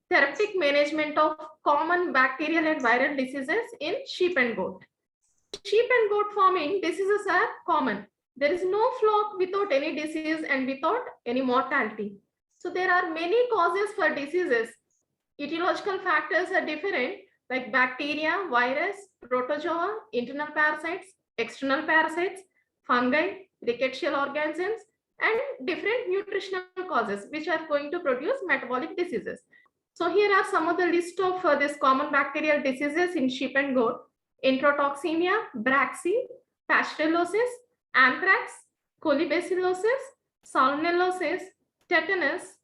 therapeutic management of common bacterial and viral diseases in sheep and goat. Sheep and goat farming diseases are common. There is no flock without any disease and without any mortality. So there are many causes for diseases. Etiological factors are different, like bacteria, virus, protozoa, internal parasites, external parasites, fungi, rickettsial organisms, and different nutritional causes which are going to produce metabolic diseases. So here are some of the list of these common bacterial diseases in sheep and goat: enterotoxemia, brachy, pasteurellosis, anthrax, colibacillosis, salmonellosis, tetanus,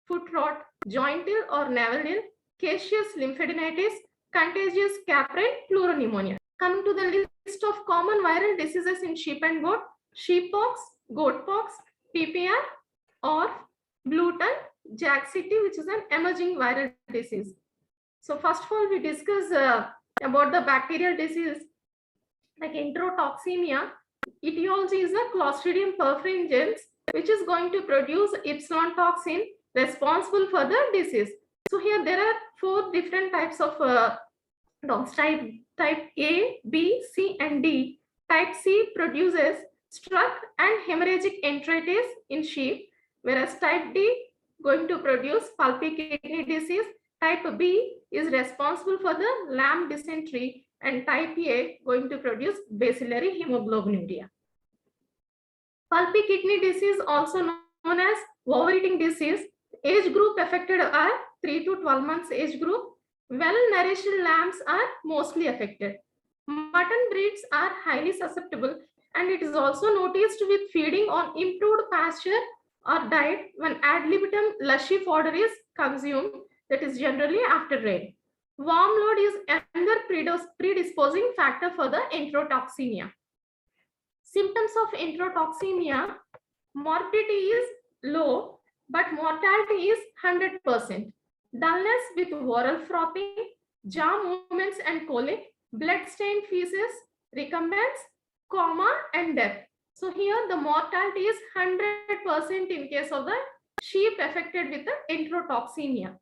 foot rot, joint ill or navel ill, caseous lymphadenitis, contagious caprine pleuropneumonia. Coming to the list of common viral diseases in sheep and goat: sheeppox, goatpox, PPR or blue tongue, Jaagsiekte, which is an emerging viral disease. So first of all, we discuss about the bacterial disease like enterotoxemia. Etiology is a Clostridium perfringens, which is going to produce epsilon toxin responsible for the disease. So here there are 4 different types of dogs, type A, B, C, and D. Type C produces strep and hemorrhagic enteritis in sheep, whereas type D going to produce pulpy kidney disease. Type B is responsible for the lamb dysentery, and type A going to produce bacillary hemoglobinuria. Pulpy kidney disease, also known as overeating disease. Age group affected are 3 to 12 months age group. Well-nourished lambs are mostly affected. Mutton breeds are highly susceptible, and it is also noticed with feeding on improved pasture or diet when ad libitum lushy fodder is consumed, that is generally after rain. Warm load is another predisposing factor for the enterotoxemia. Symptoms of enterotoxemia: morbidity is low, but mortality is 100%. Dullness with oral frothing, jaw movements and colic, blood-stained feces, recumbents, coma, and death. So here the mortality is 100% in case of the sheep affected with the enterotoxemia.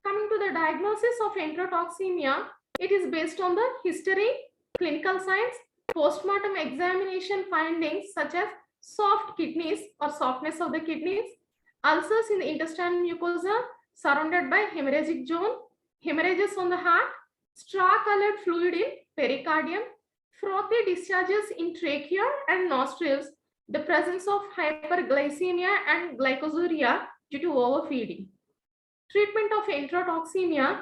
Coming to the diagnosis of enterotoxemia, it is based on the history, clinical signs, postmortem examination findings such as soft kidneys or softness of the kidneys, ulcers in the intestinal mucosa surrounded by hemorrhagic zone, hemorrhages on the heart, straw-colored fluid in pericardium, frothy discharges in trachea and nostrils, the presence of hyperglycemia and glycosuria due to overfeeding. Treatment of enterotoxemia: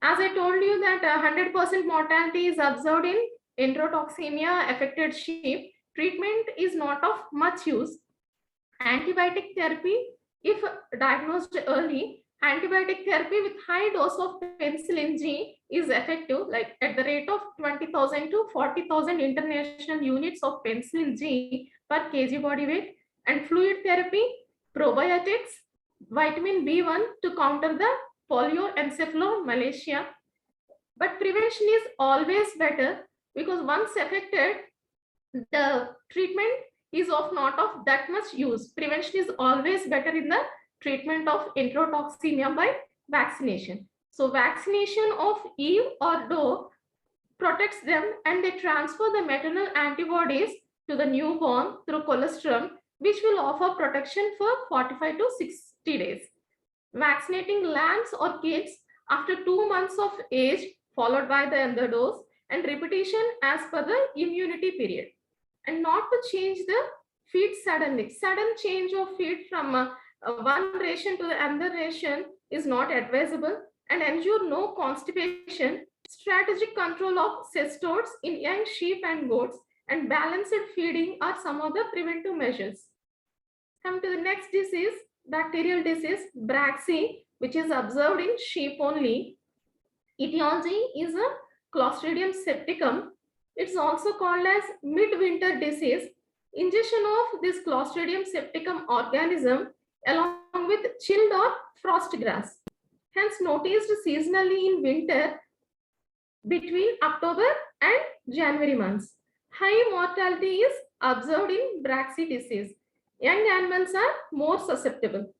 as I told you that 100% mortality is observed in enterotoxemia affected sheep. Treatment is not of much use. Antibiotic therapy, if diagnosed early, antibiotic therapy with high dose of penicillin G is effective, like at the rate of 20,000 to 40,000 international units of penicillin G per kg body weight. And fluid therapy, probiotics, vitamin B1 to counter the polioencephalomalacia. But prevention is always better, because once affected, the treatment is not of that much use. Prevention is always better in the treatment of enterotoxemia by vaccination. So vaccination of Eve or doe protects them, and they transfer the maternal antibodies to the newborn through colostrum, which will offer protection for 45 to 60 days. Vaccinating lambs or kids after 2 months of age, followed by the other dose, and repetition as per the immunity period. And not to change the feed suddenly. Sudden change of feed from one ration to the other ration is not advisable, and ensure no constipation. Strategic control of cestodes in young sheep and goats and balanced feeding are some of the preventive measures. Come to the next disease, bacterial disease, brachy, which is observed in sheep only. Etiology is a Clostridium septicum. It's also called as midwinter disease. Ingestion of this Clostridium septicum organism along with chilled or frost grass, hence noticed seasonally in winter between October and January months. High mortality is observed in brachy disease. Young animals are more susceptible.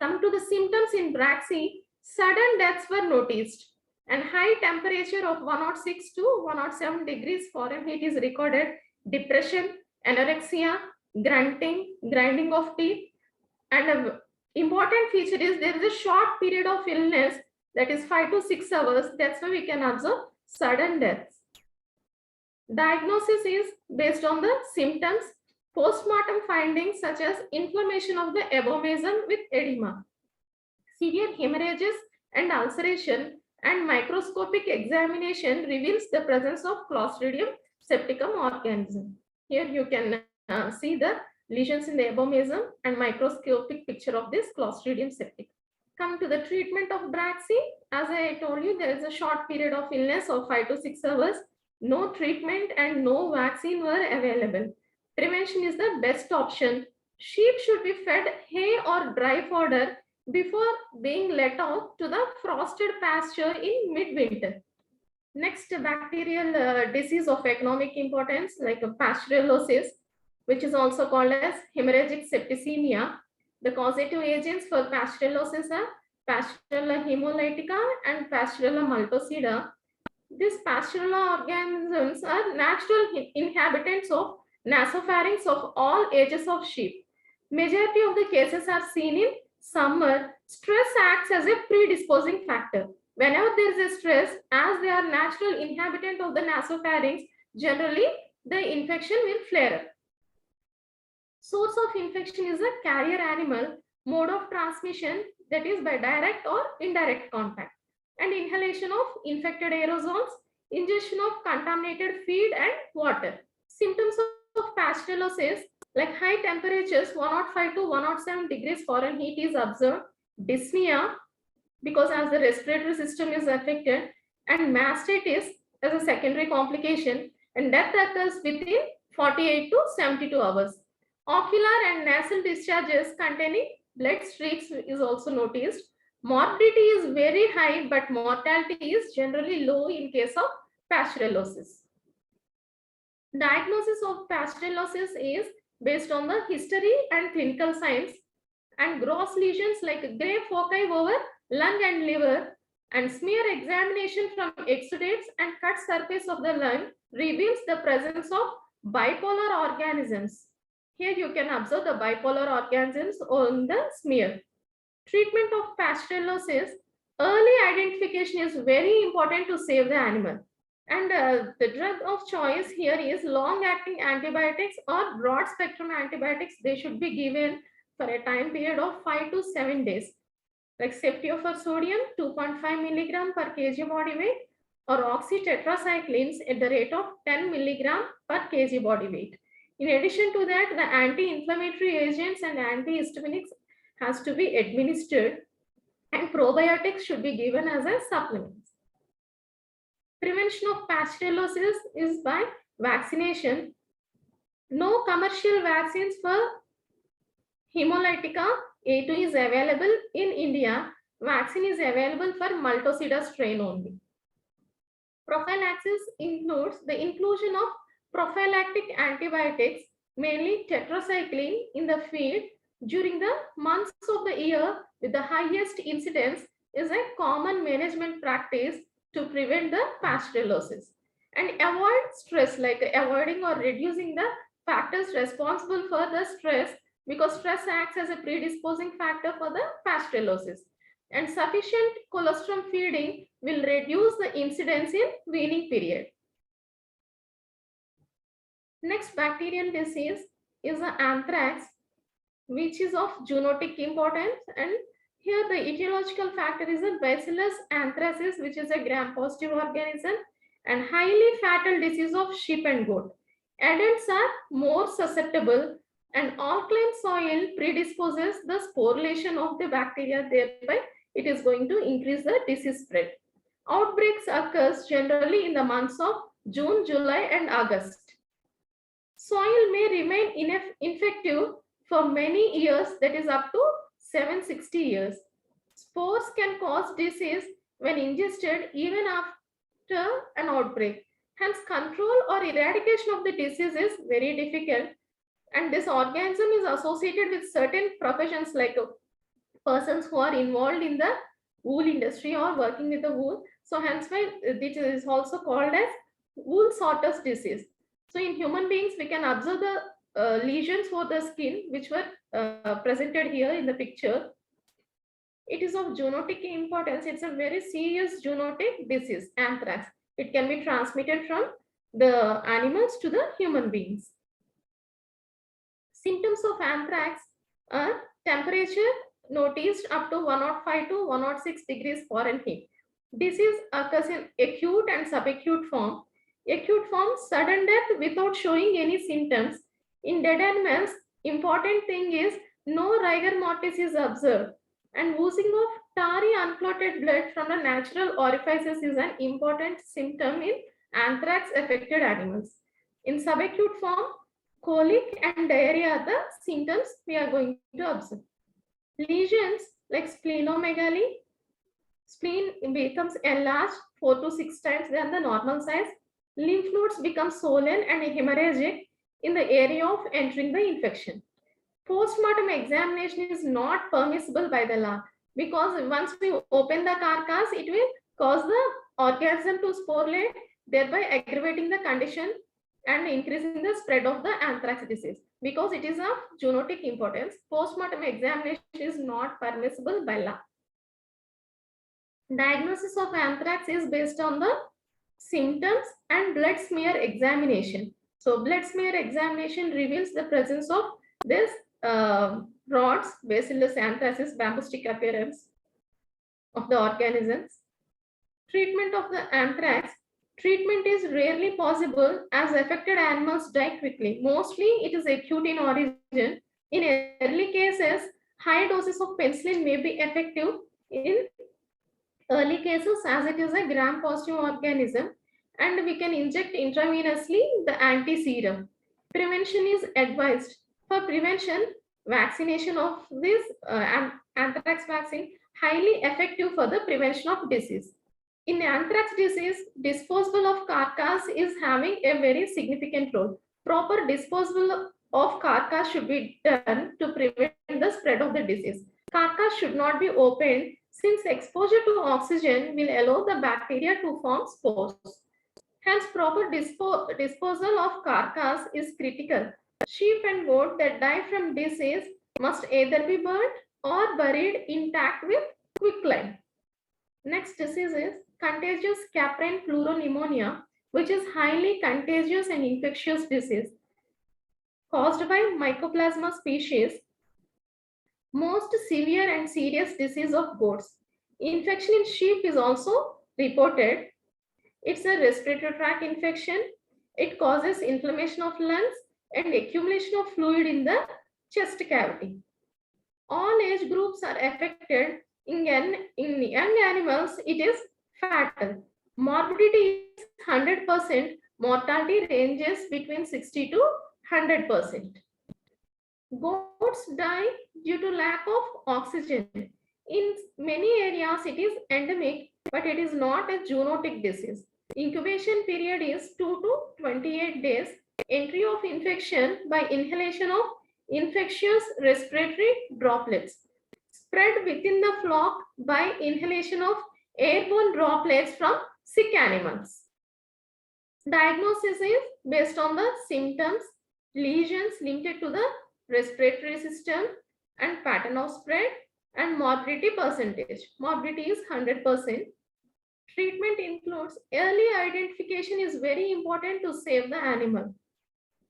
Come to the symptoms in Braxy, sudden deaths were noticed and high temperature of 106 to 107 degrees Fahrenheit is recorded. Depression, anorexia, grunting, grinding of teeth, and an important feature is there is a short period of illness that is 5 to 6 hours. That's why we can observe sudden deaths. Diagnosis is based on the symptoms. Postmortem findings such as inflammation of the abomasum with edema, severe hemorrhages and ulceration, and microscopic examination reveals the presence of Clostridium septicum organism. Here you can see the lesions in the abomasum and microscopic picture of this Clostridium septicum. Come to the treatment of Braxy. As I told you, there is a short period of illness of 5 to 6 hours. No treatment and no vaccine were available. Prevention is the best option. Sheep should be fed hay or dry fodder before being let out to the frosted pasture in midwinter. Next, bacterial disease of economic importance like Pasteurellosis, which is also called as Haemorrhagic septicemia. The causative agents for Pasteurellosis are Pasteurella hemolytica and Pasteurella multocida. These Pasteurella organisms are natural inhabitants of nasopharynx of all ages of sheep. Majority of the cases are seen in summer. Stress acts as a predisposing factor. Whenever there is a stress, as they are natural inhabitant of the nasopharynx, generally the infection will flare up. Source of infection is a carrier animal. Mode of transmission, that is by direct or indirect contact, and inhalation of infected aerosols, ingestion of contaminated feed and water. Symptoms of Pasteurellosis like high temperatures 105 to 107 degrees Fahrenheit is observed, dyspnea because as the respiratory system is affected, and mastitis as a secondary complication, and death occurs within 48 to 72 hours. Ocular and nasal discharges containing blood streaks is also noticed. Morbidity is very high, but mortality is generally low in case of Pasteurellosis. Diagnosis of Pasteurellosis is based on the history and clinical signs, and gross lesions like gray foci over lung and liver, and smear examination from exudates and cut surface of the lung reveals the presence of bipolar organisms. Here you can observe the bipolar organisms on the smear. Treatment of Pasteurellosis, early identification is very important to save the animal. And the drug of choice here is long-acting antibiotics or broad-spectrum antibiotics. They should be given for a time period of 5 to 7 days. Like Ceftiofur-sodium 2.5 milligram per kg body weight, or oxytetracyclines at the rate of 10 milligram per kg body weight. In addition to that, the anti-inflammatory agents and antihistaminics has to be administered, and probiotics should be given as a supplement. Prevention of Pasteurellosis is by vaccination. No commercial vaccines for Hemolytica A2 is available in India. Vaccine is available for Multocida strain only. Prophylaxis includes the inclusion of prophylactic antibiotics, mainly tetracycline, in the feed during the months of the year with the highest incidence is a common management practice to prevent the Pasteurellosis. And avoid stress, like avoiding or reducing the factors responsible for the stress, because stress acts as a predisposing factor for the Pasteurellosis. And sufficient colostrum feeding will reduce the incidence in weaning period. Next bacterial disease is anthrax, which is of zoonotic importance, and here the etiological factor is a Bacillus anthracis, which is a gram-positive organism and highly fatal disease of sheep and goat. Adults are more susceptible, and alkaline soil predisposes the sporulation of the bacteria, thereby it is going to increase the disease spread. Outbreaks occurs generally in the months of June, July and August. Soil may remain infective for many years, that is up to 760 years. Spores can cause disease when ingested even after an outbreak. Hence, control or eradication of the disease is very difficult, and this organism is associated with certain professions like persons who are involved in the wool industry or working with the wool. So hence why it is also called as wool sorter's disease. So in human beings, we can observe the lesions for the skin, which were presented here in the picture. It is of zoonotic importance. It's a very serious zoonotic disease, anthrax. It can be transmitted from the animals to the human beings. Symptoms of anthrax are temperature noticed up to 105 to 106 degrees Fahrenheit. Disease occurs in acute and subacute form. Acute form, sudden death without showing any symptoms. In dead animals, important thing is no rigor mortis is observed, and oozing of tarry unclotted blood from the natural orifices is an important symptom in anthrax affected animals. In subacute form, colic and diarrhea are the symptoms we are going to observe. Lesions like splenomegaly, spleen becomes enlarged 4 to 6 times than the normal size. Lymph nodes become swollen and hemorrhagic in the area of entering the infection. Postmortem examination is not permissible by the law, because once we open the carcass, it will cause the organism to sporulate, thereby aggravating the condition and increasing the spread of the anthrax disease. Because it is of zoonotic importance, postmortem examination is not permissible by law. Diagnosis of anthrax is based on the symptoms and blood smear examination. So blood smear examination reveals the presence of this rods, Bacillus anthracis, bamboo stick appearance of the organisms. Treatment of the anthrax. Treatment is rarely possible as affected animals die quickly. Mostly it is acute in origin. In early cases, high doses of penicillin may be effective. In early cases, as it is a gram-positive organism, and we can inject intravenously the anti-serum. Prevention is advised. For prevention, vaccination of this anthrax vaccine highly effective for the prevention of disease. In anthrax disease, disposal of carcass is having a very significant role. Proper disposal of carcass should be done to prevent the spread of the disease. Carcass should not be opened, since exposure to oxygen will allow the bacteria to form spores. Hence, proper disposal of carcass is critical. Sheep and goat that die from disease must either be burnt or buried intact with quicklime. Next disease is contagious caprine pleuropneumonia, which is highly contagious and infectious disease caused by Mycoplasma species. Most severe and serious disease of goats. Infection in sheep is also reported. It's a respiratory tract infection. It causes inflammation of lungs and accumulation of fluid in the chest cavity. All age groups are affected. In young animals, it is fatal. Morbidity is 100%. Mortality ranges between 60 to 100%. Goats die due to lack of oxygen. In many areas, it is endemic, but it is not a zoonotic disease. Incubation period is 2 to 28 days. Entry of infection by inhalation of infectious respiratory droplets. Spread within the flock by inhalation of airborne droplets from sick animals. Diagnosis is based on the symptoms, lesions linked to the respiratory system and pattern of spread, and morbidity percentage. Morbidity is 100%. Treatment includes early identification is very important to save the animal.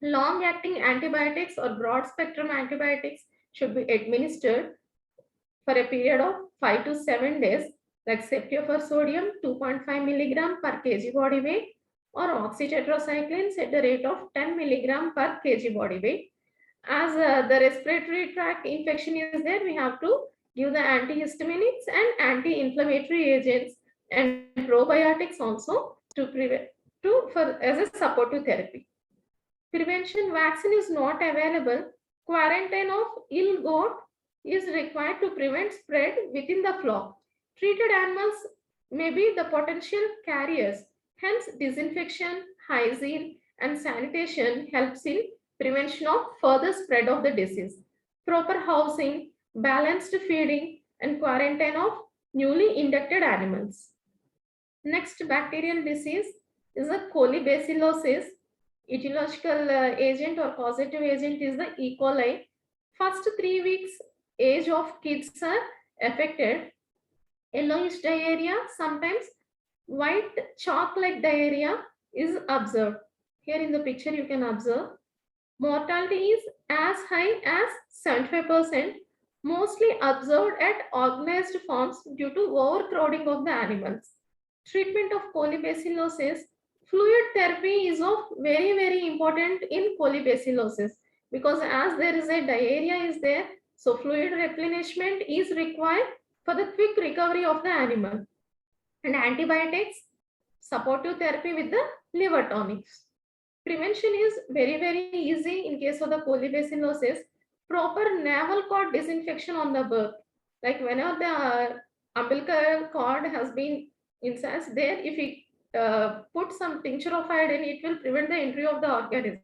Long-acting antibiotics or broad-spectrum antibiotics should be administered for a period of 5 to 7 days, like ceftriaxone 2.5 milligram per kg body weight or oxytetracyclines at the rate of 10 milligram per kg body weight. As the respiratory tract infection is there, we have to give the antihistaminics and anti-inflammatory agents and probiotics also to prevent as a supportive therapy. Prevention vaccine is not available. Quarantine of ill goat is required to prevent spread within the flock. Treated animals may be the potential carriers. Hence, disinfection, hygiene, and sanitation helps in prevention of further spread of the disease. Proper housing, balanced feeding, and quarantine of newly inducted animals. Next bacterial disease is the Colibacillosis. Etiological agent or causative agent is the E. coli. First 3 weeks age of kids are affected. Yellowish diarrhea, sometimes white chalk-like diarrhea is observed. Here in the picture you can observe. Mortality is as high as 75%, mostly observed at organized farms due to overcrowding of the animals. Treatment of colibacillosis, fluid therapy is of very important in colibacillosis, because as there is a diarrhea is there, so fluid replenishment is required for the quick recovery of the animal. And antibiotics, supportive therapy with the liver tonics. Prevention is very easy in case of the colibacillosis. Proper navel cord disinfection on the birth. Like whenever the umbilical cord has been incised there, if we put some tincture of iodine, it will prevent the entry of the organism.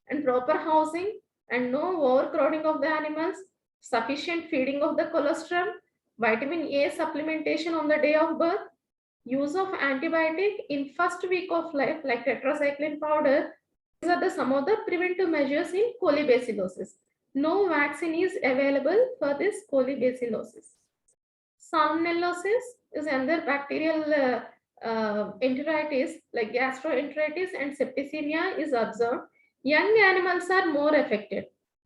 And proper housing and no overcrowding of the animals, sufficient feeding of the colostrum, vitamin A supplementation on the day of birth, use of antibiotic in first week of life like tetracycline powder. These are some of the preventive measures in colibacillosis. No vaccine is available for this colibacillosis. Salmonellosis is another bacterial enteritis like gastroenteritis and septicaemia is observed. Young animals are more affected.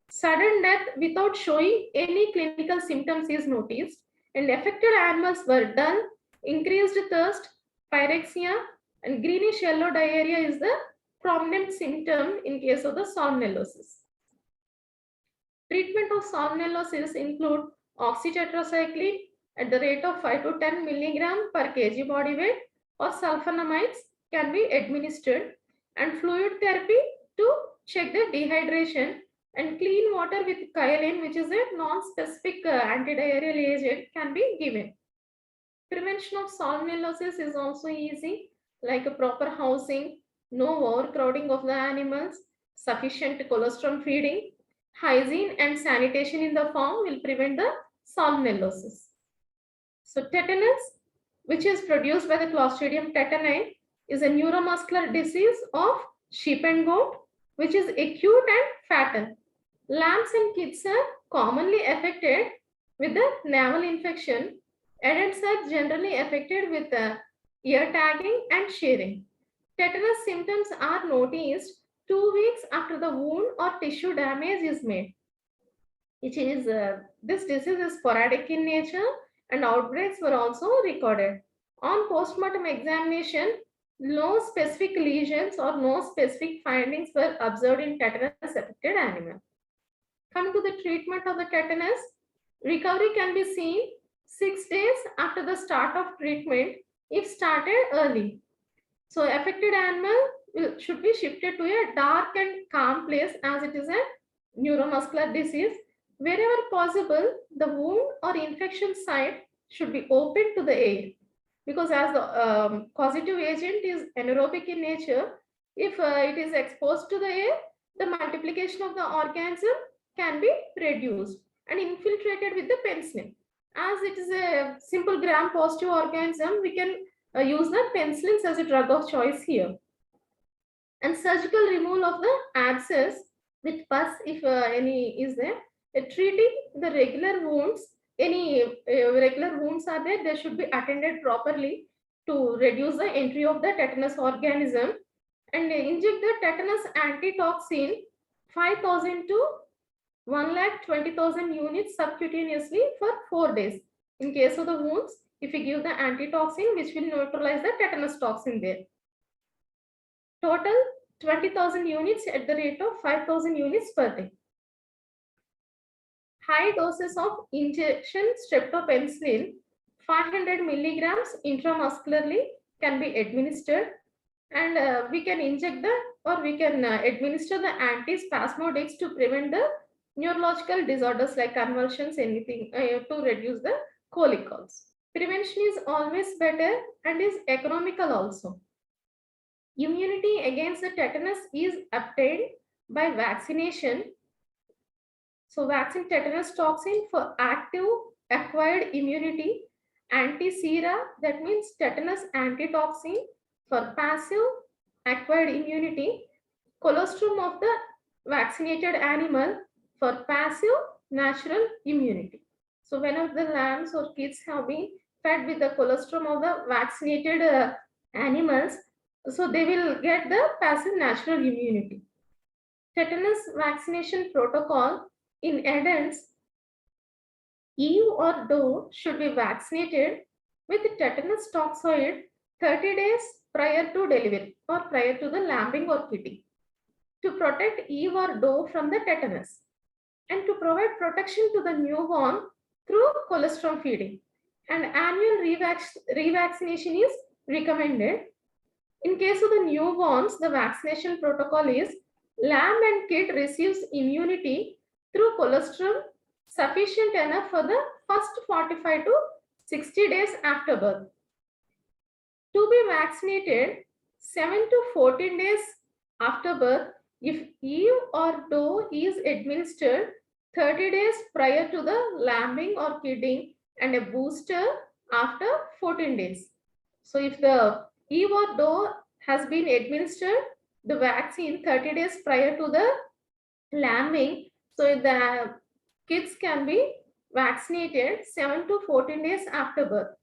Sudden death without showing any clinical symptoms is noticed, and affected animals were dull, increased thirst, pyrexia, and greenish yellow diarrhea is the prominent symptom in case of the salmonellosis. Treatment of salmonellosis include oxytetracycline at the rate of 5 to 10 milligram per kg body weight, or sulfonamides can be administered, and fluid therapy to check the dehydration, and clean water with kaolin, which is a non-specific antidiarrheal agent, can be given. Prevention of salmonellosis is also easy, like a proper housing, no overcrowding of the animals, sufficient colostrum feeding, hygiene and sanitation in the farm will prevent the salmonellosis. So tetanus, which is produced by the Clostridium tetani, is a neuromuscular disease of sheep and goat, which is acute and fatal. Lambs and kids are commonly affected with the navel infection. Adults are generally affected with ear tagging and shearing. Tetanus symptoms are noticed 2 weeks after the wound or tissue damage is made. This disease is sporadic in nature, and outbreaks were also recorded. On postmortem examination, no specific lesions or no specific findings were observed in tetanus affected animal. Coming to the treatment of the tetanus, recovery can be seen 6 days after the start of treatment if started early. So affected animal should be shifted to a dark and calm place, as it is a neuromuscular disease. Wherever possible, the wound or infection site should be open to the air, because as the causative agent is anaerobic in nature, if it is exposed to the air, the multiplication of the organism can be reduced and infiltrated with the penicillin. As it is a simple gram-positive organism, we can use the penicillins as a drug of choice here. And surgical removal of the abscess with pus, if any is there. Treating the regular wounds, any regular wounds are there, they should be attended properly to reduce the entry of the tetanus organism, and inject the tetanus antitoxin 5,000 to 1,20,000 units subcutaneously for 4 days. In case of the wounds, if we give the antitoxin, which will neutralize the tetanus toxin there. Total 20,000 units at the rate of 5,000 units per day. High doses of injection streptopenicillin 500 milligrams intramuscularly can be administered, and we can inject we can administer the antispasmodics to prevent the neurological disorders like convulsions, anything to reduce the colic also. Prevention is always better and is economical also. Immunity against the tetanus is obtained by vaccination. So vaccine tetanus toxin for active acquired immunity, anti-sera, that means tetanus antitoxin for passive acquired immunity, colostrum of the vaccinated animal for passive natural immunity. So whenever the lambs or kids have been fed with the colostrum of the vaccinated animals, so they will get the passive natural immunity. Tetanus vaccination protocol in adults, ewe or doe should be vaccinated with tetanus toxoid 30 days prior to delivery or prior to the lambing or kidding to protect ewe or doe from the tetanus and to provide protection to the newborn through colostrum feeding. And annual revaccination is recommended. In case of the newborns, the vaccination protocol is lamb and kid receives immunity through colostrum sufficient enough for the first 45 to 60 days after birth. To be vaccinated 7 to 14 days after birth if ewe or doe is administered 30 days prior to the lambing or kidding and a booster after 14 days. So if the ewe or doe has been administered the vaccine 30 days prior to the lambing, so the kids can be vaccinated 7 to 14 days after birth.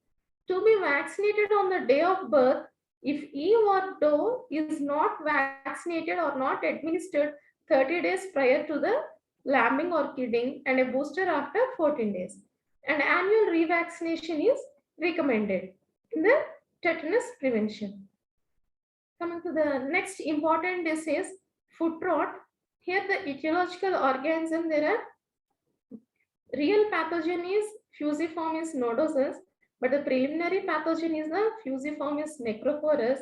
To be vaccinated on the day of birth, if ewe or doe is not vaccinated or not administered 30 days prior to the lambing or kidding and a booster after 14 days. And annual revaccination is recommended in the tetanus prevention. Coming to the next important disease, foot rot. Here the etiological organism, there are real pathogen is Fusiformis nodosus, but the preliminary pathogen is the Fusiformis necrophorus.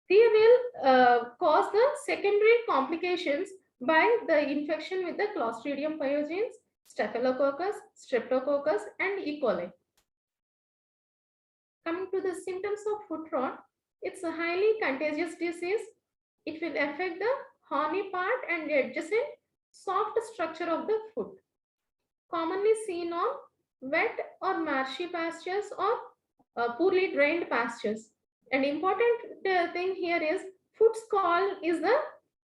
They will cause the secondary complications by the infection with the Clostridium pyogenes, Staphylococcus, Streptococcus, and E. coli. Coming to the symptoms of foot rot, it's a highly contagious disease. It will affect the horny part and the adjacent soft structure of the foot. Commonly seen on wet or marshy pastures or poorly drained pastures. And important thing here is foot scald is the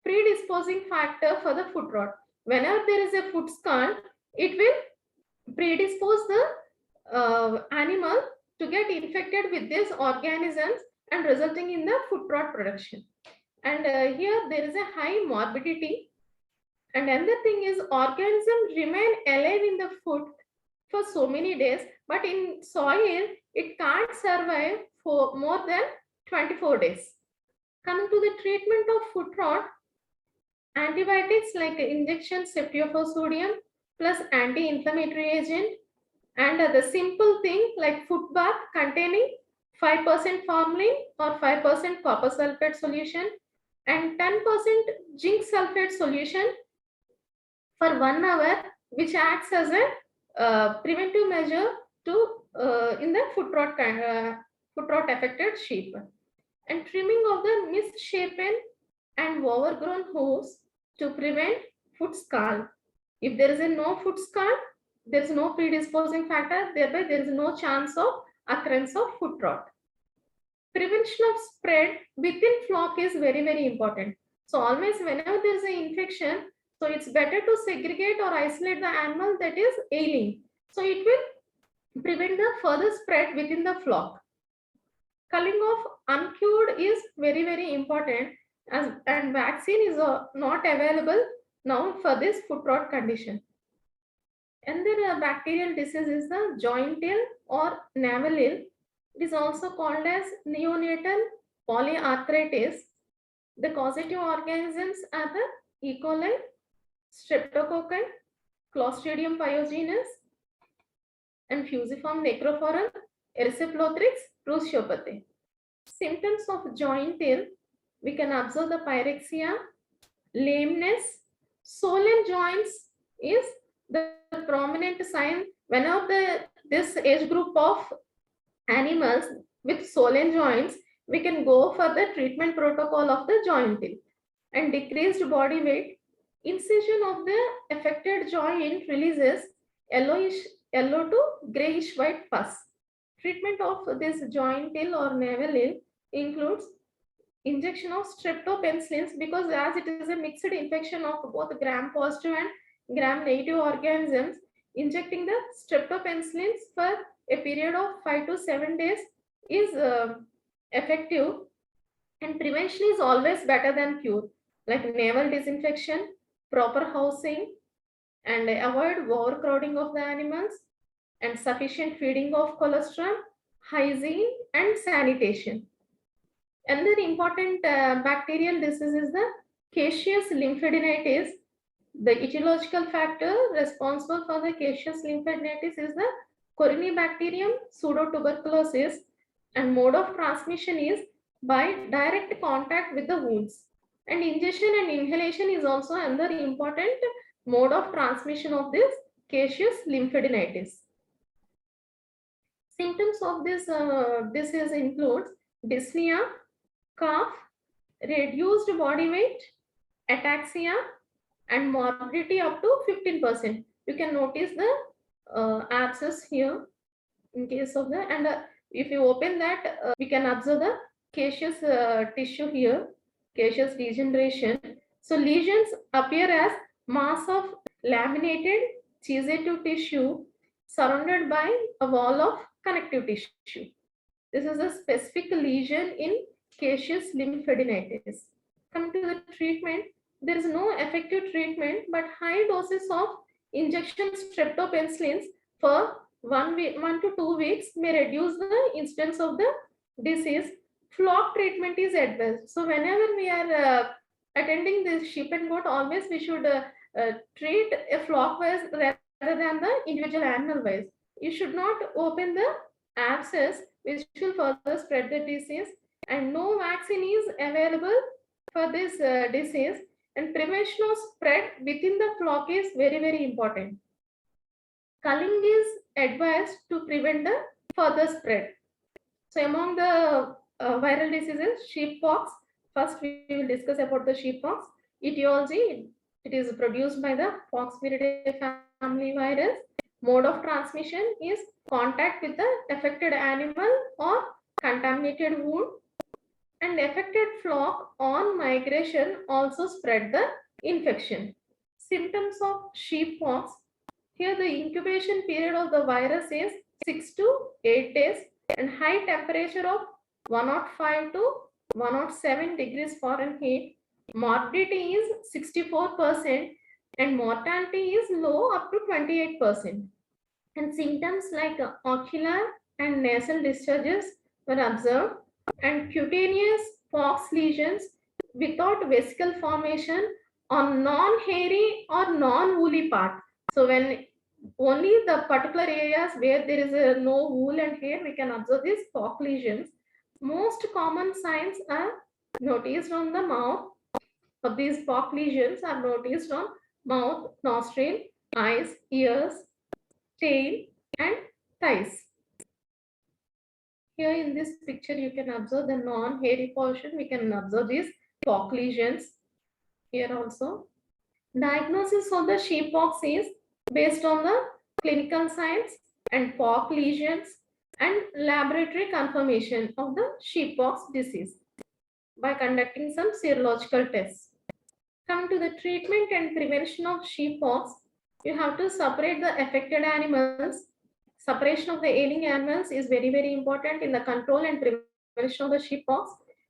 predisposing factor for the foot rot. Whenever there is a foot scald, it will predispose the animal to get infected with these organisms and resulting in the foot rot production. And here there is a high morbidity. And another thing is organisms remain alive in the foot for so many days, but in soil, it can't survive for more than 24 days. Coming to the treatment of foot rot, antibiotics like injection ceftriaxone plus anti-inflammatory agent and the simple thing like foot bath containing 5% formalin or 5% copper sulfate solution and 10% zinc sulfate solution for 1 hour, which acts as a preventive measure to in the foot rot affected sheep. And trimming of the misshapen and overgrown hooves to prevent foot scald. If there is a no foot scald, there is no predisposing factor, thereby there is no chance of occurrence of foot rot. Prevention of spread within flock is very, very important. So always whenever there is an infection, so it's better to segregate or isolate the animal that is ailing. So it will prevent the further spread within the flock. Culling of uncured is very, very important and vaccine is not available now for this foot rot condition. And then a bacterial disease is the joint ill or navel ill. It is also called as neonatal polyarthritis. The causative organisms are the E. coli, Streptococci, Clostridium pyogenes, and Fusiform necrophorum, Erysipelotrix, cruciopathy. Symptoms of joint ill, we can observe the pyrexia, lameness, swollen joints is the prominent sign. Whenever this age group of animals with swollen joints, we can go for the treatment protocol of the joint ill. And decreased body weight, incision of the affected joint releases yellowish yellow to grayish white pus. Treatment of this joint ill or navel ill includes injection of streptopenicillins, because as it is a mixed infection of both gram-positive and gram-negative organisms, injecting the streptopenicillins for a period of 5 to 7 days is effective, and prevention is always better than cure, like naval disinfection, proper housing, and avoid overcrowding of the animals, and sufficient feeding of colostrum, hygiene, and sanitation. Another important bacterial disease is the caseous lymphadenitis. The etiological factor responsible for the caseous lymphadenitis is the Corynebacterium pseudotuberculosis, and mode of transmission is by direct contact with the wounds. And ingestion and inhalation is also another important mode of transmission of this caseous lymphadenitis. Symptoms of this disease includes dyspnea, cough, reduced body weight, ataxia, and morbidity up to 15%. You can notice the abscess here in case of the, and if you open that, we can observe the caseous tissue here, caseous degeneration. So lesions appear as mass of laminated caseative tissue surrounded by a wall of connective tissue. This is a specific lesion in caseous lymphadenitis. Coming to the treatment, there is no effective treatment, but high doses of injection streptopenicillins for 1 to 2 weeks may reduce the incidence of the disease. Flock treatment is advised. So whenever we are attending this sheep and goat, always we should treat a flock wise rather than the individual animal wise. You should not open the abscess, which will further spread the disease, and no vaccine is available for this disease, and prevention of spread within the flock is very, very important. Culling is advised to prevent the further spread. So among the viral diseases, sheeppox, first we will discuss about the sheeppox. Etiology, it is produced by the Poxviridae family virus. Mode of transmission is contact with the affected animal or contaminated wound, and affected flock on migration also spread the infection. Symptoms of sheeppox. Here the incubation period of the virus is 6 to 8 days, and high temperature of 105 to 107 degrees Fahrenheit. Morbidity is 64%, and mortality is low up to 28%. And symptoms like ocular and nasal discharges were observed, and cutaneous pox lesions without vesicle formation on non-hairy or non-woolly part. So when only the particular areas where there is no wool and hair, we can observe these pox lesions. Most common signs are noticed on the mouth. Of these pox lesions are noticed on mouth, nostril, eyes, ears, tail, and thighs. Here in this picture, you can observe the non-hairy portion. We can observe these pox lesions here also. Diagnosis of the sheeppox is based on the clinical signs and pox lesions and laboratory confirmation of the sheeppox disease by conducting some serological tests. Come to the treatment and prevention of sheeppox. You have to separate the affected animals. Separation of the ailing animals is very, very important in the control and prevention of the sheeppox,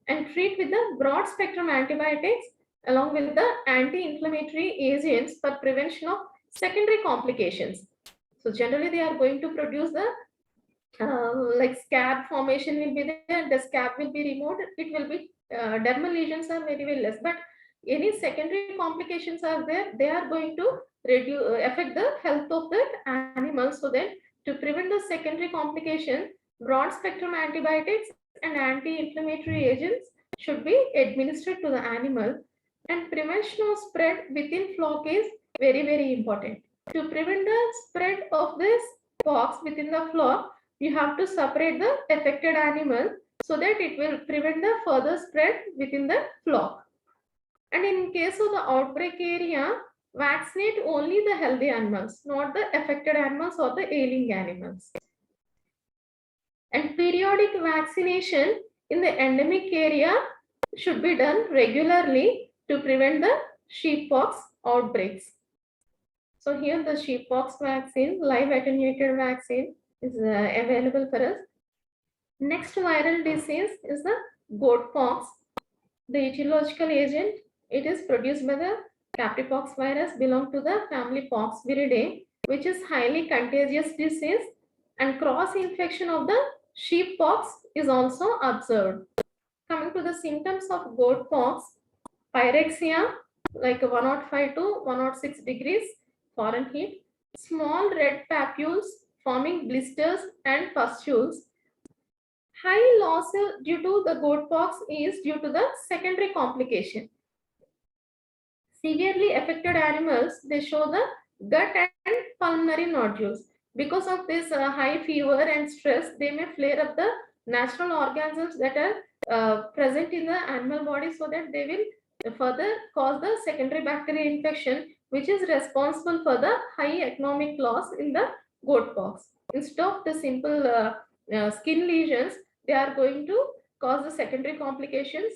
and treat with the broad spectrum antibiotics along with the anti-inflammatory agents for prevention of secondary complications. So generally they are going to produce the like scab formation will be there, the scab will be removed, it will be dermal lesions are very, very less, but any secondary complications are there, they are going to affect the health of that animal. So then to prevent the secondary complication, broad spectrum antibiotics and anti-inflammatory agents should be administered to the animal, and prevention of spread within flock is very, very important. To prevent the spread of this pox within the flock, you have to separate the affected animal so that it will prevent the further spread within the flock. And in case of the outbreak area, vaccinate only the healthy animals, not the affected animals or the ailing animals. And periodic vaccination in the endemic area should be done regularly to prevent the sheeppox outbreaks. So here the sheeppox vaccine, live attenuated vaccine is available for us. Next viral disease is the goat pox. The etiological agent, it is produced by the capripox virus, belong to the family Poxviridae, which is highly contagious disease, and cross infection of the sheep pox is also observed. Coming to the symptoms of goat pox, pyrexia like 105 to 106 degrees Fahrenheit, small red papules forming blisters and pustules. High loss due to the goat pox is due to the secondary complication. Severely affected animals, they show the gut and pulmonary nodules. Because of this high fever and stress, they may flare up the natural organisms that are present in the animal body, so that they will further cause the secondary bacterial infection, which is responsible for the high economic loss in the goat pox. Instead of the simple skin lesions, they are going to cause the secondary complications,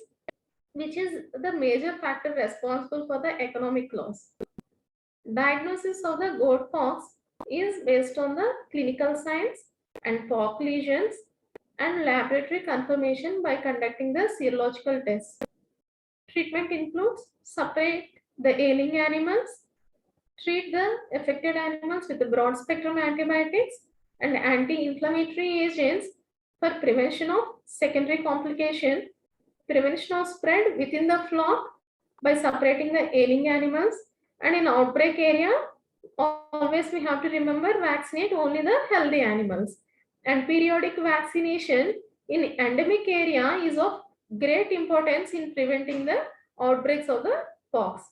which is the major factor responsible for the economic loss. Diagnosis of the goat pox is based on the clinical signs and pox lesions and laboratory confirmation by conducting the serological tests. Treatment includes separate the ailing animals, treat the affected animals with the broad spectrum antibiotics and anti-inflammatory agents for prevention of secondary complication, prevention of spread within the flock by separating the ailing animals, and in outbreak area, always we have to remember vaccinate only the healthy animals. And periodic vaccination in endemic area is of great importance in preventing the outbreaks of the pox.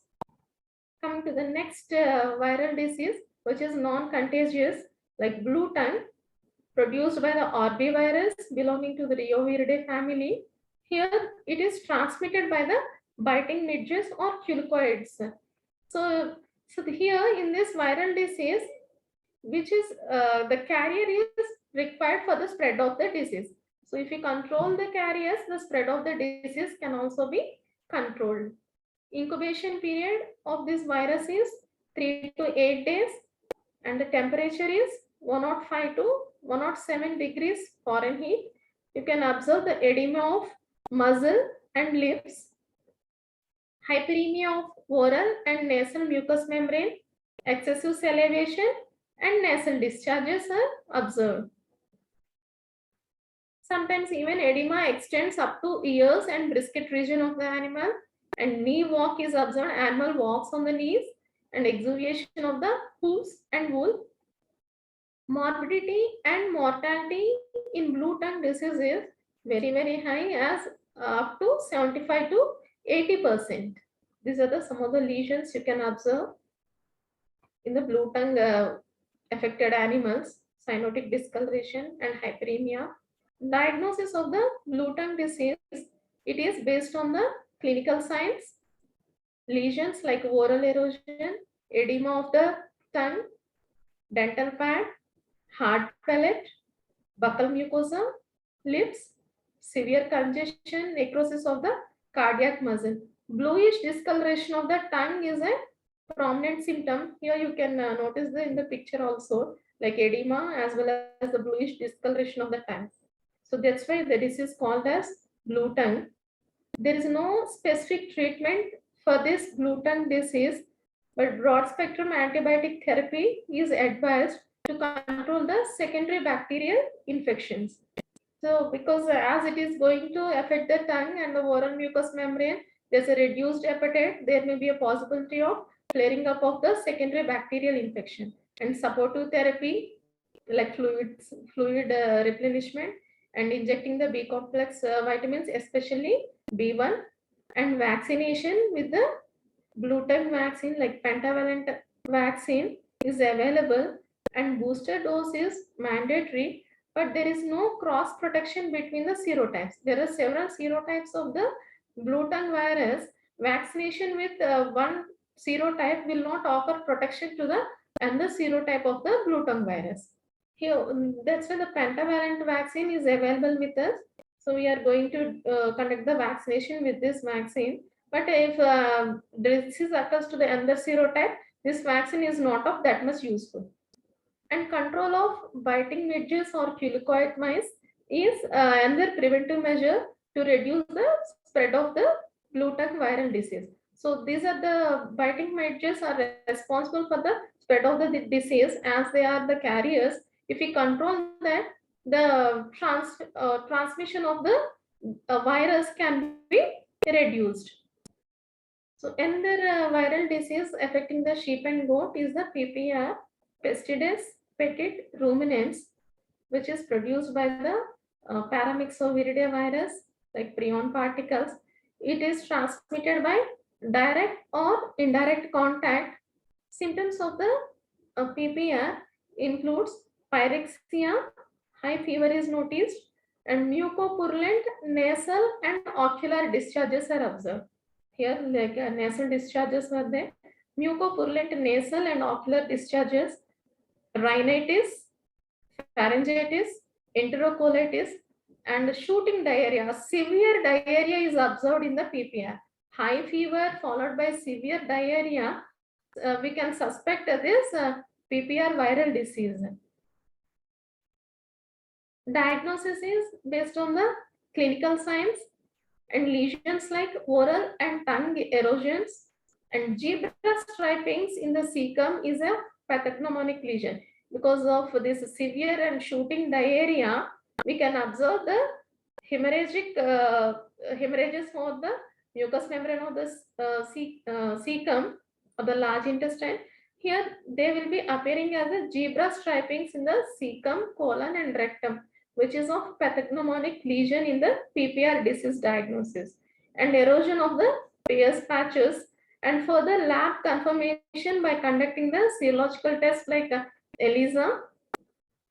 Coming to the next viral disease, which is non-contagious, like blue tongue, produced by the RB virus belonging to the Reoviridae family. Here it is transmitted by the biting midges or culicoids. So here in this viral disease, which is the carrier is required for the spread of the disease. So if you control the carriers, the spread of the disease can also be controlled. Incubation period of this virus is 3 to 8 days, and the temperature is 105 to 107 degrees Fahrenheit. You can observe the edema of muzzle and lips, hyperemia of oral and nasal mucous membrane, excessive salivation, and nasal discharges are observed. Sometimes even edema extends up to ears and brisket region of the animal, and knee walk is observed. Animal walks on the knees, and exudation of the hooves and wool. Morbidity and mortality in blue tongue disease is very high, as up to 75 to 80%. These are some of the lesions you can observe in the blue tongue affected animals: cyanotic discoloration and hyperemia. Diagnosis of the blue tongue disease, it is based on the clinical signs: lesions like oral erosion, edema of the tongue, dental pad, hard palate, buccal mucosa, lips, severe congestion, necrosis of the cardiac muscle. Bluish discoloration of the tongue is a prominent symptom. Here you can notice in the picture also, like edema as well as the bluish discoloration of the tongue. So that's why the disease called as blue tongue. There is no specific treatment for this blue tongue disease, but broad spectrum antibiotic therapy is advised to control the secondary bacterial infections. So because as it is going to affect the tongue and the oral mucous membrane, there's a reduced appetite, there may be a possibility of flaring up of the secondary bacterial infection. And supportive therapy like fluid replenishment and injecting the B complex vitamins, especially B1, and vaccination with the blue tongue vaccine like pentavalent vaccine is available, and booster dose is mandatory, but there is no cross protection between the serotypes. There are several serotypes of the blue tongue virus. Vaccination with one serotype will not offer protection to the another serotype of the blue tongue virus. Here, that's why the pentavalent vaccine is available with us. So we are going to conduct the vaccination with this vaccine. But if disease occurs to the another serotype, this vaccine is not of that much useful. And control of biting midges or culicoid mice is another preventive measure to reduce the spread of the blue tongue viral disease. So these are the biting midges are responsible for the spread of the disease as they are the carriers. If we control that, the transmission of the virus can be reduced. So another viral disease affecting the sheep and goat is the PPR, Pestidus petit ruminans, which is produced by the paramyxoviridae virus, like prion particles. It is transmitted by direct or indirect contact. Symptoms of the PPR includes pyrexia, high fever is noticed, and mucopurulent nasal and ocular discharges are observed. Here, like nasal discharges were there, mucopurulent nasal and ocular discharges, rhinitis, pharyngitis, enterocolitis, and shooting diarrhea. Severe diarrhea is observed in the PPR. High fever followed by severe diarrhea, we can suspect this PPR viral disease. Diagnosis is based on the clinical signs and lesions like oral and tongue erosions, and zebra stripings in the cecum is a pathognomonic lesion. Because of this severe and shooting diarrhea, we can observe the hemorrhagic hemorrhages for the mucous membrane of the cecum of the large intestine. Here they will be appearing as a zebra stripings in the cecum, colon and rectum, which is of pathognomonic lesion in the PPR disease diagnosis, and erosion of the Pierce patches, and further lab confirmation by conducting the serological tests like ELISA.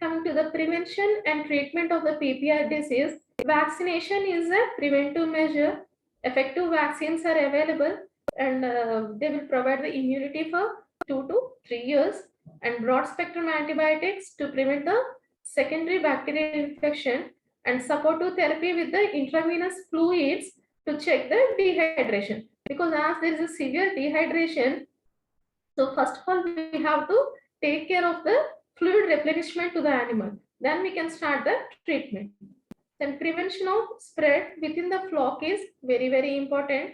Coming to the prevention and treatment of the PPR disease, vaccination is a preventive measure. Effective vaccines are available, and they will provide the immunity for 2 to 3 years, and broad spectrum antibiotics to prevent the secondary bacterial infection, and supportive therapy with the intravenous fluids to check the dehydration. Because as there is a severe dehydration, so first of all we have to take care of the fluid replenishment to the animal. Then we can start the treatment. Then prevention of spread within the flock is very, very important.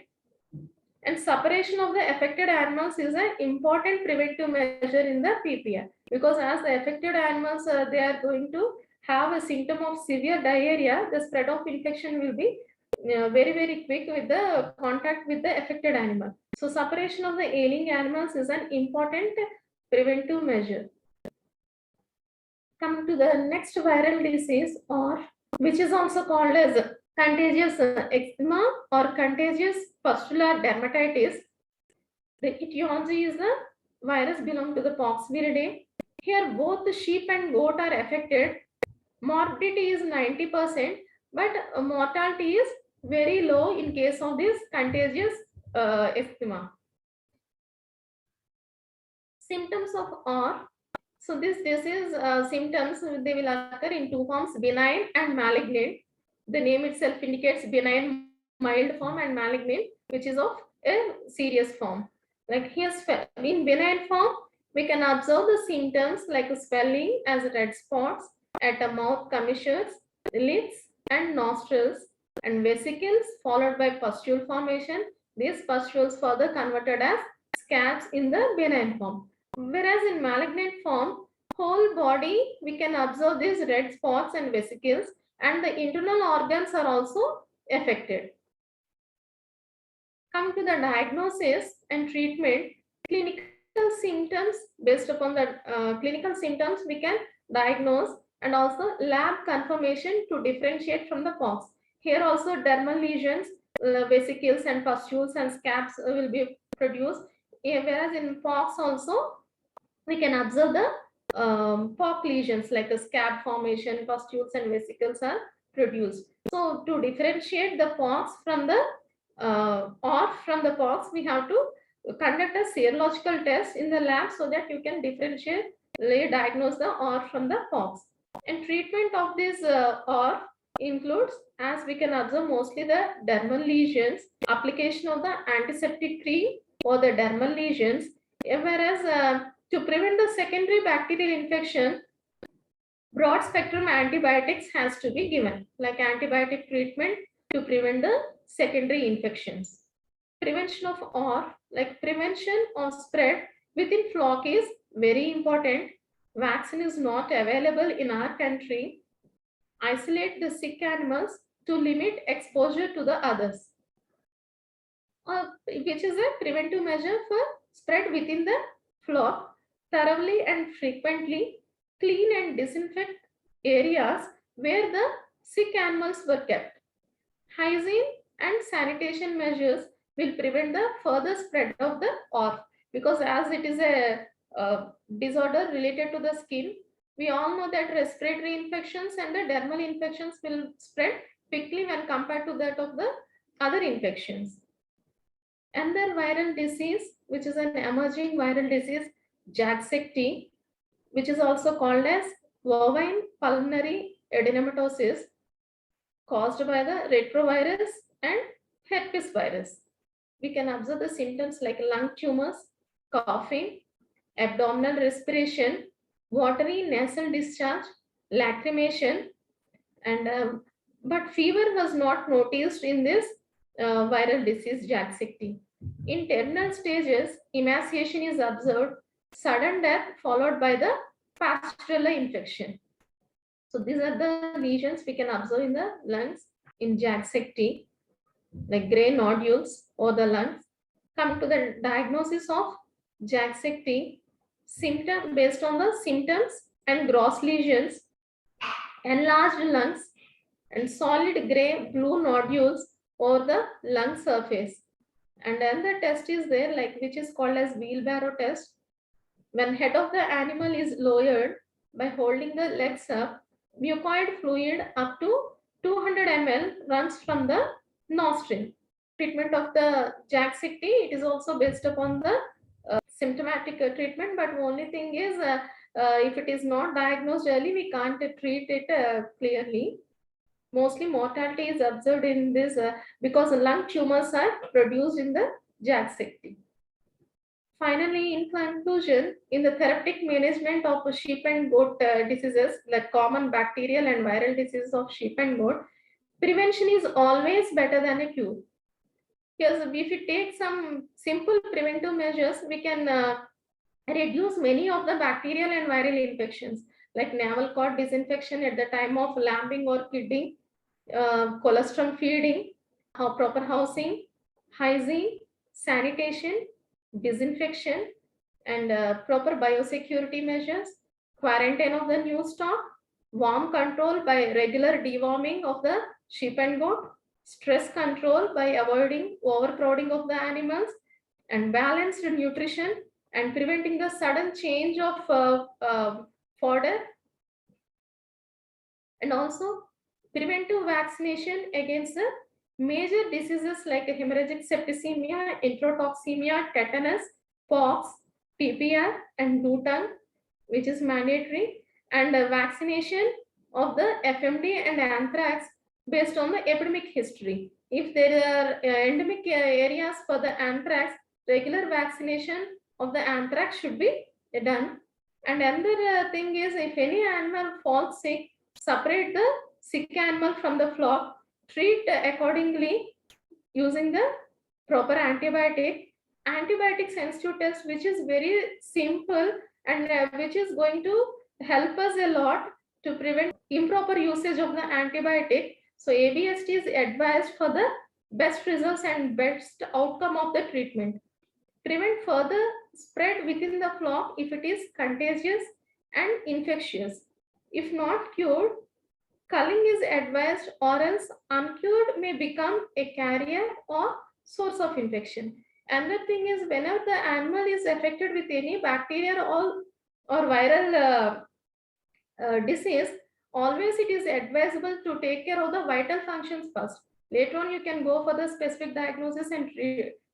And separation of the affected animals is an important preventive measure in the PPR. Because as the affected animals, they are going to have a symptom of severe diarrhea, the spread of infection will be very, very quick with the contact with the affected animal. So separation of the ailing animals is an important preventive measure. Coming to the next viral disease, or which is also called as contagious eczema or contagious pustular dermatitis. The etiology is the virus belong to the Poxviridae. Here both the sheep and goat are affected. Morbidity is 90%, but mortality is very low in case of this contagious eczema. Symptoms of R. So this disease symptoms, they will occur in two forms, benign and malignant. The name itself indicates benign, mild form, and malignant, which is of a serious form. Like here in benign form, we can observe the symptoms like swelling as red spots at the mouth commissures, lips and nostrils, and vesicles followed by pustule formation. These pustules further converted as scabs in the benign form. Whereas in malignant form, whole body we can observe these red spots and vesicles, and the internal organs are also affected. Come to the diagnosis and treatment. Clinical symptoms, based upon the clinical symptoms we can diagnose, and also lab confirmation to differentiate from the pox. Here also dermal lesions, vesicles and pustules and scabs will be produced, whereas in pox also we can observe the pock lesions like the scab formation, pustules and vesicles are produced. So to differentiate the pox from the from the pox, we have to conduct a serological test in the lab so that you can diagnose the OR from the pox. And treatment of this OR includes, as we can observe, mostly the dermal lesions, application of the antiseptic cream or the dermal lesions, whereas to prevent the secondary bacterial infection, broad spectrum antibiotics has to be given, like antibiotic treatment to prevent the secondary infections. Prevention of OR, like prevention of spread within flock, is very important. Vaccine is not available in our country. Isolate the sick animals to limit exposure to the others, which is a preventive measure for spread within the flock. Thoroughly and frequently clean and disinfect areas where the sick animals were kept. Hygiene and sanitation measures will prevent the further spread of the ORF, because as it is a disorder related to the skin, we all know that respiratory infections and the dermal infections will spread quickly when compared to that of the other infections. Another viral disease, which is an emerging viral disease, Jaagsiekte, which is also called as bovine pulmonary adenomatosis, caused by the retrovirus and herpes virus. We can observe the symptoms like lung tumors, coughing, abdominal respiration, watery nasal discharge, lacrimation, and but fever was not noticed in this viral disease Jaagsiekte. In terminal stages, emaciation is observed, sudden death followed by the Pasteurellosis infection. So these are the lesions we can observe in the lungs in Jaagsiekte, like gray nodules over the lungs. Coming to the diagnosis of Jaagsiekte, symptom based on the symptoms and gross lesions, enlarged lungs, and solid gray blue nodules over the lung surface. And then the test is there, like which is called as wheelbarrow test. When head of the animal is lowered by holding the legs up, mucoid fluid up to 200 ml runs from the nostril. Treatment of the Jaagsiekte, it is also based upon the symptomatic treatment, but only thing is if it is not diagnosed early, we can't treat it clearly. Mostly mortality is observed in this because lung tumors are produced in the Jaagsiekte. Finally, in conclusion, in the therapeutic management of sheep and goat diseases, like common bacterial and viral diseases of sheep and goat, prevention is always better than a cure. Because if we take some simple preventive measures, we can reduce many of the bacterial and viral infections, like navel cord disinfection at the time of lambing or kidding, colostrum feeding, proper housing, hygiene, sanitation, disinfection, and proper biosecurity measures, quarantine of the new stock, worm control by regular deworming of the sheep and goat, stress control by avoiding overcrowding of the animals, and balanced nutrition and preventing the sudden change of fodder, and also preventive vaccination against the major diseases like hemorrhagic septicemia, enterotoxemia, tetanus, pox, PPR, and gluten, which is mandatory, and vaccination of the FMD and anthrax based on the epidemic history. If there are endemic areas for the anthrax, regular vaccination of the anthrax should be done. And another thing is, if any animal falls sick, separate the sick animal from the flock, treat accordingly using the proper antibiotic sensitive test, which is very simple and which is going to help us a lot to prevent improper usage of the antibiotic. So ABST is advised for the best results and best outcome of the treatment. Prevent further spread within the flock if it is contagious and infectious. If not cured, culling is advised, or else uncured may become a carrier or source of infection. Another thing is, whenever the animal is affected with any bacteria or viral disease, always it is advisable to take care of the vital functions first. Later on, you can go for the specific diagnosis and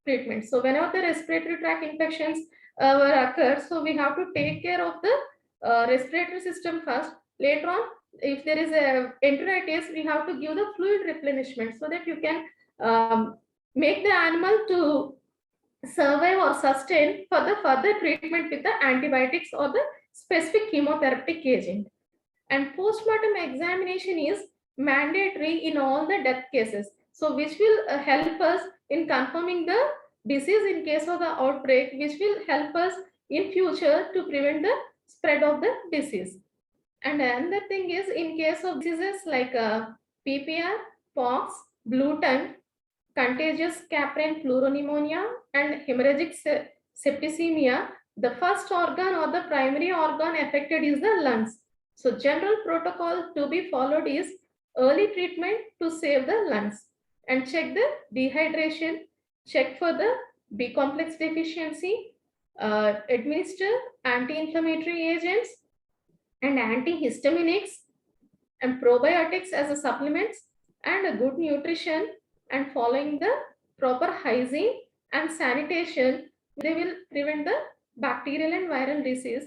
treatment. So whenever the respiratory tract infections occur, so we have to take care of the respiratory system first. Later on, if there is a enteritis, we have to give the fluid replenishment so that you can make the animal to survive or sustain for the further treatment with the antibiotics or the specific chemotherapeutic agent. And postmortem examination is mandatory in all the death cases. So which will help us in confirming the disease in case of the outbreak, which will help us in future to prevent the spread of the disease. And another thing is in case of diseases like PPR, pox, blue tongue, contagious caprine fluoropneumonia, and hemorrhagic septicemia, the first organ or the primary organ affected is the lungs. So general protocol to be followed is early treatment to save the lungs and check the dehydration, check for the B complex deficiency, administer anti-inflammatory agents and antihistaminics and probiotics as a supplements and a good nutrition and following the proper hygiene and sanitation, they will prevent the bacterial and viral disease